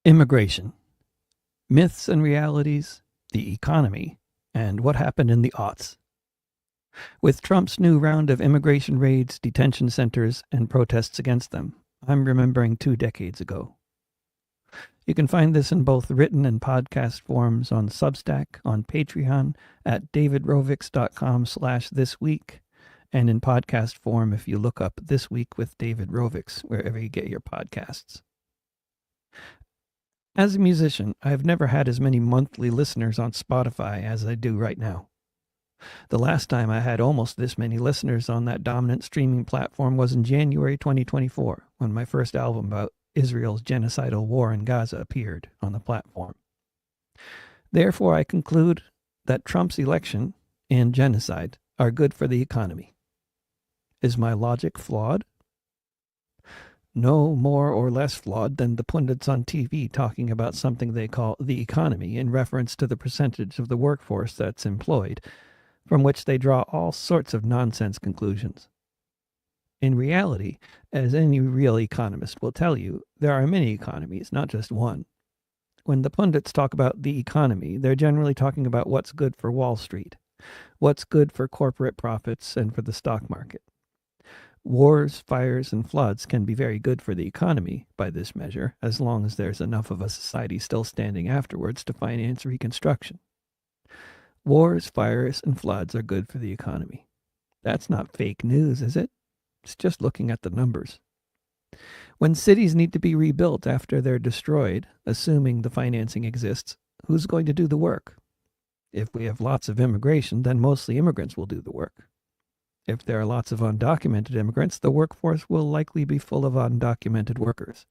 Immigration, myths and realities, the economy, and what happened in the aughts. With Trump's new round of immigration raids, detention centers, and protests against them, I'm remembering 2 decades ago. You can find this in both written and podcast forms on Substack, on Patreon, at davidrovics.com/thisweek, and in podcast form if you look up This Week with David Rovics, wherever you get your podcasts. As a musician, I've never had as many monthly listeners on Spotify as I do right now. The last time I had almost this many listeners on that dominant streaming platform was in January 2024, when my first album about Israel's genocidal war in Gaza appeared on the platform. Therefore, I conclude that Trump's election and genocide are good for the economy. Is my logic flawed? No more or less flawed than the pundits on TV talking about something they call the economy in reference to the percentage of the workforce that's employed, from which they draw all sorts of nonsense conclusions. In reality, as any real economist will tell you, there are many economies, not just one. When the pundits talk about the economy, they're generally talking about what's good for Wall Street, what's good for corporate profits and for the stock market. Wars, fires, and floods can be very good for the economy by this measure, as long as there's enough of a society still standing afterwards to finance reconstruction. Wars, fires, and floods are good for the economy. That's not fake news, is it? It's just looking at the numbers. When cities need to be rebuilt after they're destroyed, assuming the financing exists, who's going to do the work? If we have lots of immigration, then mostly immigrants will do the work. If there are lots of undocumented immigrants, the workforce will likely be full of undocumented workers.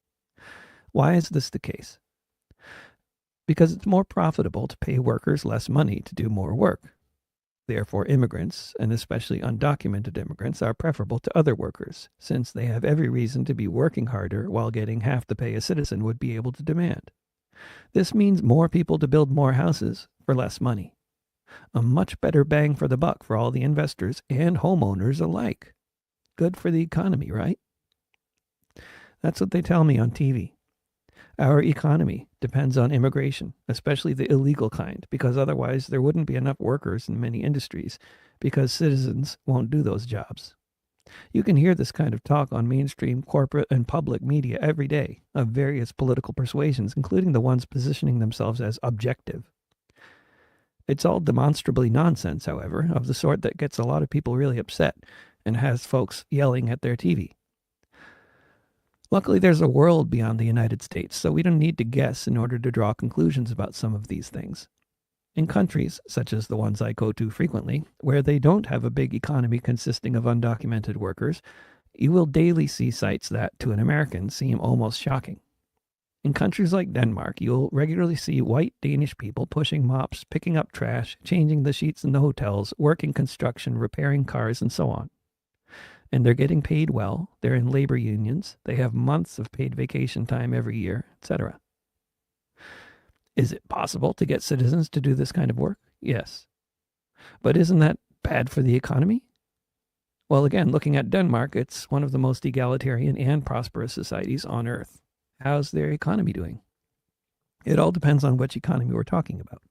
Why is this the case? Because it's more profitable to pay workers less money to do more work. Therefore, immigrants, and especially undocumented immigrants, are preferable to other workers, since they have every reason to be working harder while getting half the pay a citizen would be able to demand. This means more people to build more houses for less money. A much better bang for the buck for all the investors and homeowners alike. Good for the economy, right? That's what they tell me on TV. Our economy depends on immigration, especially the illegal kind, because otherwise there wouldn't be enough workers in many industries, because citizens won't do those jobs. You can hear this kind of talk on mainstream corporate and public media every day of various political persuasions, including the ones positioning themselves as objective. It's all demonstrably nonsense, however, of the sort that gets a lot of people really upset and has folks yelling at their TV. Luckily, there's a world beyond the United States, so we don't need to guess in order to draw conclusions about some of these things. In countries, such as the ones I go to frequently, where they don't have a big economy consisting of undocumented workers, you will daily see sights that, to an American, seem almost shocking. In countries like Denmark, you'll regularly see white Danish people pushing mops, picking up trash, changing the sheets in the hotels, working construction, repairing cars, and so on. And they're getting paid well, they're in labor unions, they have months of paid vacation time every year, etc. Is it possible to get citizens to do this kind of work? Yes. But isn't that bad for the economy? Well, again, looking at Denmark, it's one of the most egalitarian and prosperous societies on earth. How's their economy doing? It all depends on which economy we're talking about.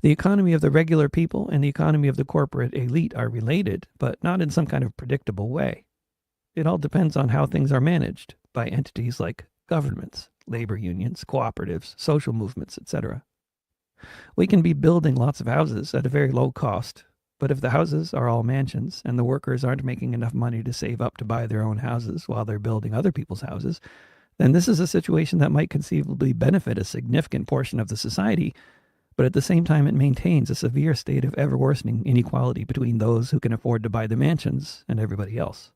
The economy of the regular people and the economy of the corporate elite are related, but not in some kind of predictable way. It all depends on how things are managed by entities like governments, labor unions, cooperatives, social movements, etc. We can be building lots of houses at a very low cost, but if the houses are all mansions and the workers aren't making enough money to save up to buy their own houses while they're building other people's houses, then this is a situation that might conceivably benefit a significant portion of the society, but at the same time it maintains a severe state of ever-worsening inequality between those who can afford to buy the mansions and everybody else.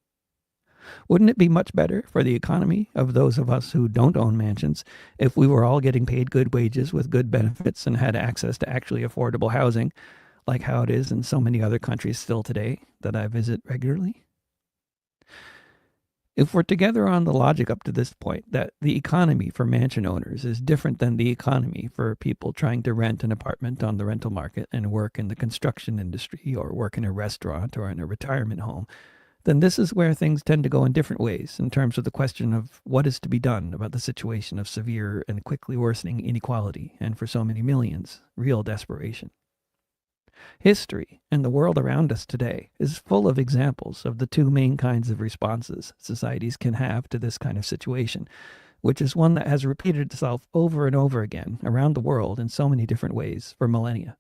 Wouldn't it be much better for the economy of those of us who don't own mansions if we were all getting paid good wages with good benefits and had access to actually affordable housing, like how it is in so many other countries still today that I visit regularly? If we're together on the logic up to this point that the economy for mansion owners is different than the economy for people trying to rent an apartment on the rental market and work in the construction industry or work in a restaurant or in a retirement home, then this is where things tend to go in different ways in terms of the question of what is to be done about the situation of severe and quickly worsening inequality, and for so many millions, real desperation. History and the world around us today is full of examples of the two main kinds of responses societies can have to this kind of situation, which is one that has repeated itself over and over again around the world in so many different ways for millennia.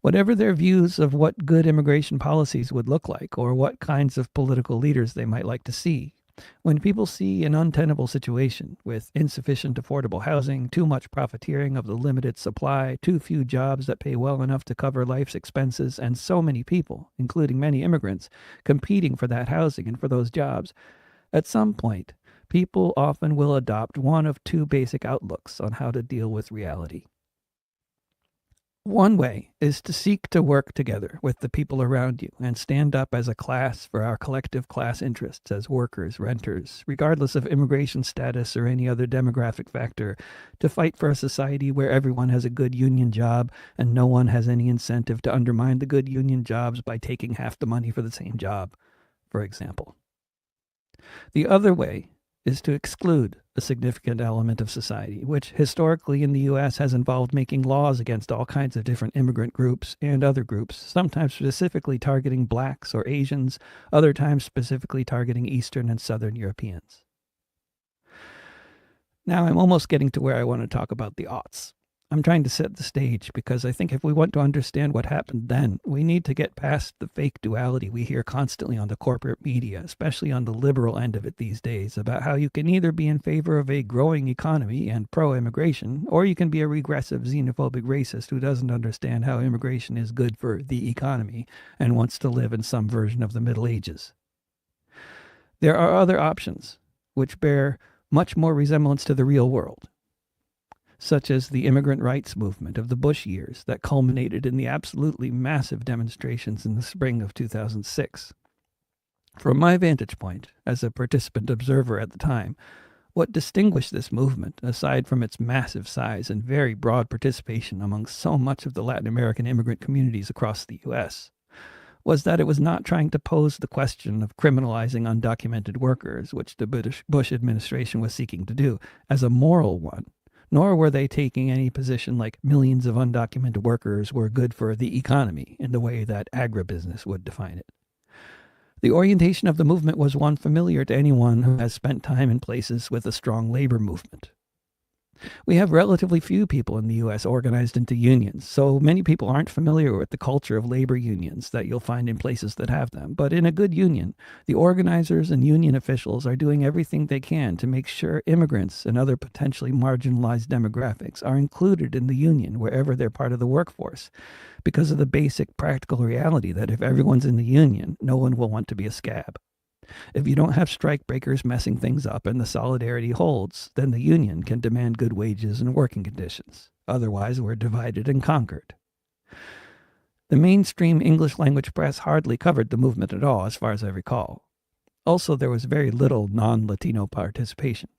Whatever their views of what good immigration policies would look like or what kinds of political leaders they might like to see, when people see an untenable situation with insufficient affordable housing, too much profiteering of the limited supply, too few jobs that pay well enough to cover life's expenses, and so many people, including many immigrants, competing for that housing and for those jobs, at some point, people often will adopt one of two basic outlooks on how to deal with reality. One way is to seek to work together with the people around you and stand up as a class for our collective class interests as workers, renters, regardless of immigration status or any other demographic factor, to fight for a society where everyone has a good union job and no one has any incentive to undermine the good union jobs by taking half the money for the same job, for example. The other way is to exclude a significant element of society, which historically in the U.S. has involved making laws against all kinds of different immigrant groups and other groups, sometimes specifically targeting blacks or Asians, other times specifically targeting Eastern and Southern Europeans. Now I'm almost getting to where I want to talk about the aughts. I'm trying to set the stage because I think if we want to understand what happened then, we need to get past the fake duality we hear constantly on the corporate media, especially on the liberal end of it these days, about how you can either be in favor of a growing economy and pro-immigration, or you can be a regressive xenophobic racist who doesn't understand how immigration is good for the economy and wants to live in some version of the Middle Ages. There are other options, which bear much more resemblance to the real world, such as the immigrant rights movement of the Bush years that culminated in the absolutely massive demonstrations in the spring of 2006. From my vantage point, as a participant observer at the time, what distinguished this movement, aside from its massive size and very broad participation among so much of the Latin American immigrant communities across the U.S., was that it was not trying to pose the question of criminalizing undocumented workers, which the Bush administration was seeking to do, as a moral one, nor were they taking any position like millions of undocumented workers were good for the economy in the way that agribusiness would define it. The orientation of the movement was one familiar to anyone who has spent time in places with a strong labor movement. We have relatively few people in the U.S. organized into unions, so many people aren't familiar with the culture of labor unions that you'll find in places that have them. But in a good union, the organizers and union officials are doing everything they can to make sure immigrants and other potentially marginalized demographics are included in the union wherever they're part of the workforce, because of the basic practical reality that if everyone's in the union, no one will want to be a scab. If you don't have strikebreakers messing things up and the solidarity holds, then the union can demand good wages and working conditions. Otherwise, we're divided and conquered. The mainstream English language press hardly covered the movement at all, as far as I recall. Also, there was very little non-Latino participation.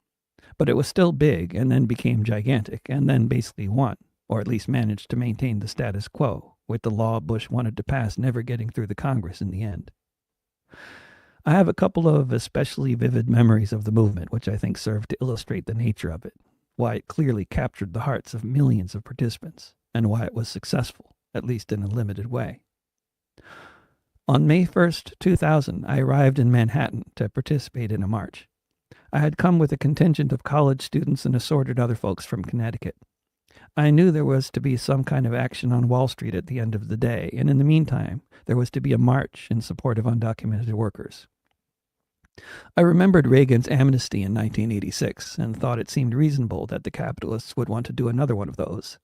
But it was still big and then became gigantic and then basically won, or at least managed to maintain the status quo, with the law Bush wanted to pass never getting through the Congress in the end. I have a couple of especially vivid memories of the movement, which I think serve to illustrate the nature of it, why it clearly captured the hearts of millions of participants, and why it was successful, at least in a limited way. On May 1st, 2000, I arrived in Manhattan to participate in a march. I had come with a contingent of college students and assorted other folks from Connecticut. I knew there was to be some kind of action on Wall Street at the end of the day, and in the meantime, there was to be a march in support of undocumented workers. I remembered Reagan's amnesty in 1986 and thought it seemed reasonable that the capitalists would want to do another one of those.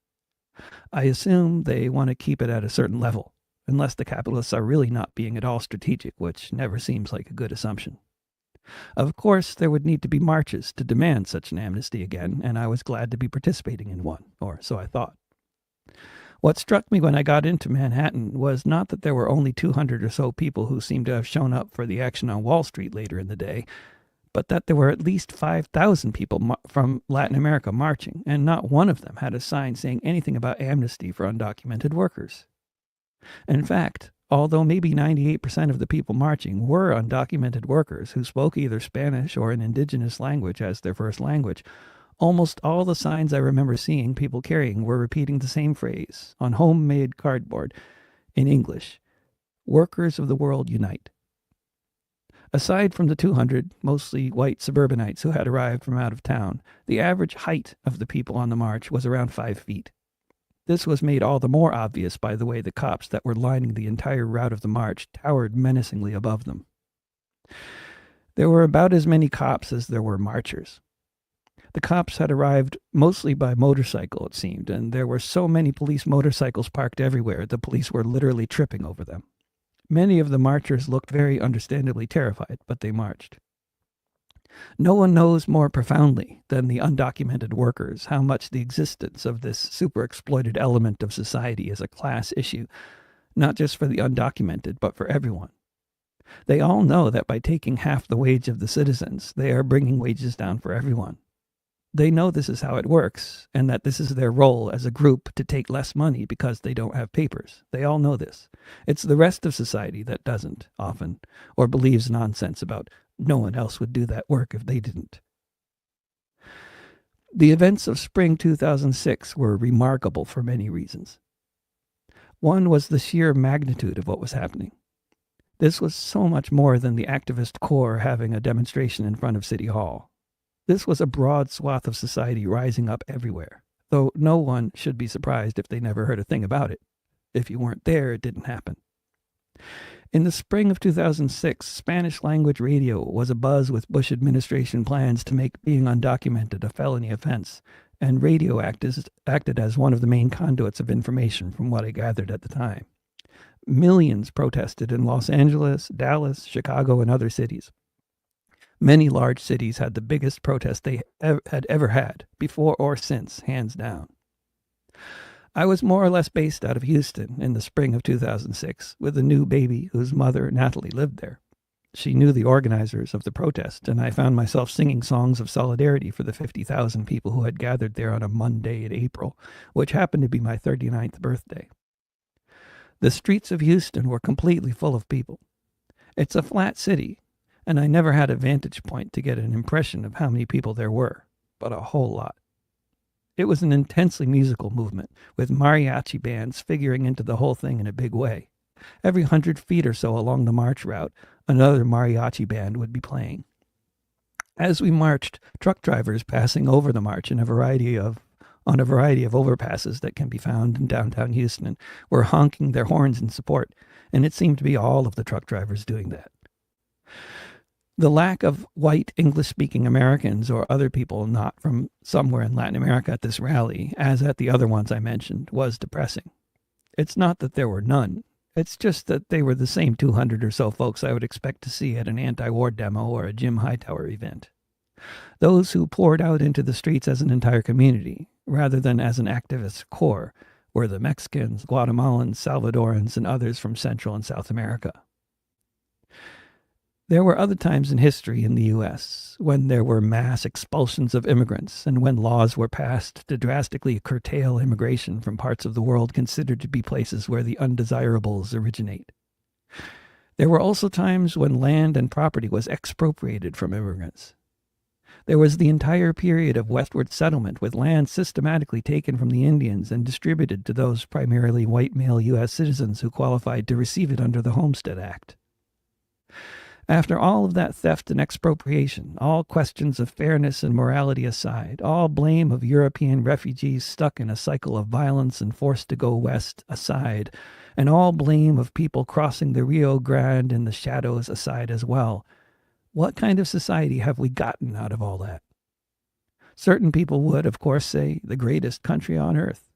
I assume they want to keep it at a certain level, unless the capitalists are really not being at all strategic, which never seems like a good assumption. Of course, there would need to be marches to demand such an amnesty again, and I was glad to be participating in one, or so I thought. What struck me when I got into Manhattan was not that there were only 200 or so people who seemed to have shown up for the action on Wall Street later in the day, but that there were at least 5,000 people from Latin America marching, and not one of them had a sign saying anything about amnesty for undocumented workers. In fact, although maybe 98% of the people marching were undocumented workers who spoke either Spanish or an indigenous language as their first language, almost all the signs I remember seeing people carrying were repeating the same phrase on homemade cardboard in English: "Workers of the world unite." Aside from the 200, mostly white suburbanites who had arrived from out of town, the average height of the people on the march was around 5 feet. This was made all the more obvious by the way the cops that were lining the entire route of the march towered menacingly above them. There were about as many cops as there were marchers. The cops had arrived mostly by motorcycle, it seemed, and there were so many police motorcycles parked everywhere, the police were literally tripping over them. Many of the marchers looked very understandably terrified, but they marched. No one knows more profoundly than the undocumented workers how much the existence of this super-exploited element of society is a class issue, not just for the undocumented, but for everyone. They all know that by taking half the wage of the citizens, they are bringing wages down for everyone. They know this is how it works, and that this is their role as a group to take less money because they don't have papers. They all know this. It's the rest of society that doesn't, often, or believes nonsense about no one else would do that work if they didn't. The events of spring 2006 were remarkable for many reasons. One was the sheer magnitude of what was happening. This was so much more than the activist corps having a demonstration in front of City Hall. This was a broad swath of society rising up everywhere, though no one should be surprised if they never heard a thing about it. If you weren't there, it didn't happen. In the spring of 2006, Spanish-language radio was abuzz with Bush administration plans to make being undocumented a felony offense, and radio acted as one of the main conduits of information from what I gathered at the time. Millions protested in Los Angeles, Dallas, Chicago, and other cities. Many large cities had the biggest protest they had ever had, before or since, hands down. I was more or less based out of Houston in the spring of 2006 with a new baby whose mother, Natalie, lived there. She knew the organizers of the protest, and I found myself singing songs of solidarity for the 50,000 people who had gathered there on a Monday in April, which happened to be my 39th birthday. The streets of Houston were completely full of people. It's a flat city, and I never had a vantage point to get an impression of how many people there were, but a whole lot. It was an intensely musical movement, with mariachi bands figuring into the whole thing in a big way. Every 100 feet or so along the march route, another mariachi band would be playing. As we marched, truck drivers passing over the march on a variety of overpasses that can be found in downtown Houston were honking their horns in support, and it seemed to be all of the truck drivers doing that. The lack of white English-speaking Americans or other people not from somewhere in Latin America at this rally, as at the other ones I mentioned, was depressing. It's not that there were none. It's just that they were the same 200 or so folks I would expect to see at an anti-war demo or a Jim Hightower event. Those who poured out into the streets as an entire community, rather than as an activist corps, were the Mexicans, Guatemalans, Salvadorans, and others from Central and South America. There were other times in history in the U.S. when there were mass expulsions of immigrants and when laws were passed to drastically curtail immigration from parts of the world considered to be places where the undesirables originate. There were also times when land and property was expropriated from immigrants. There was the entire period of westward settlement with land systematically taken from the Indians and distributed to those primarily white male U.S. citizens who qualified to receive it under the Homestead Act. After all of that theft and expropriation, all questions of fairness and morality aside, all blame of European refugees stuck in a cycle of violence and forced to go west aside, and all blame of people crossing the Rio Grande in the shadows aside as well, what kind of society have we gotten out of all that? Certain people would, of course, say the greatest country on earth.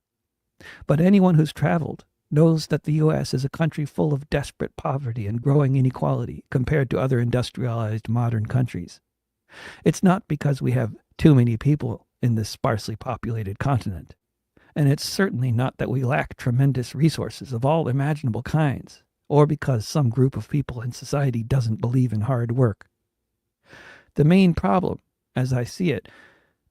But anyone who's traveled knows that the U.S. is a country full of desperate poverty and growing inequality compared to other industrialized modern countries. It's not because we have too many people in this sparsely populated continent, and it's certainly not that we lack tremendous resources of all imaginable kinds, or because some group of people in society doesn't believe in hard work. The main problem, as I see it,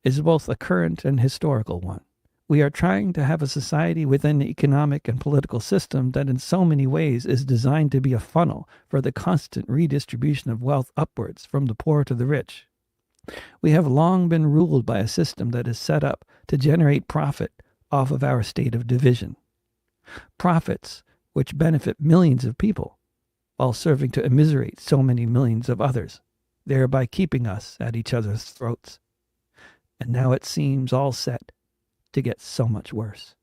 is both a current and historical one. We are trying to have a society within the economic and political system that in so many ways is designed to be a funnel for the constant redistribution of wealth upwards from the poor to the rich. We have long been ruled by a system that is set up to generate profit off of our state of division. Profits which benefit millions of people while serving to immiserate so many millions of others, thereby keeping us at each other's throats. And now it seems all set to get so much worse.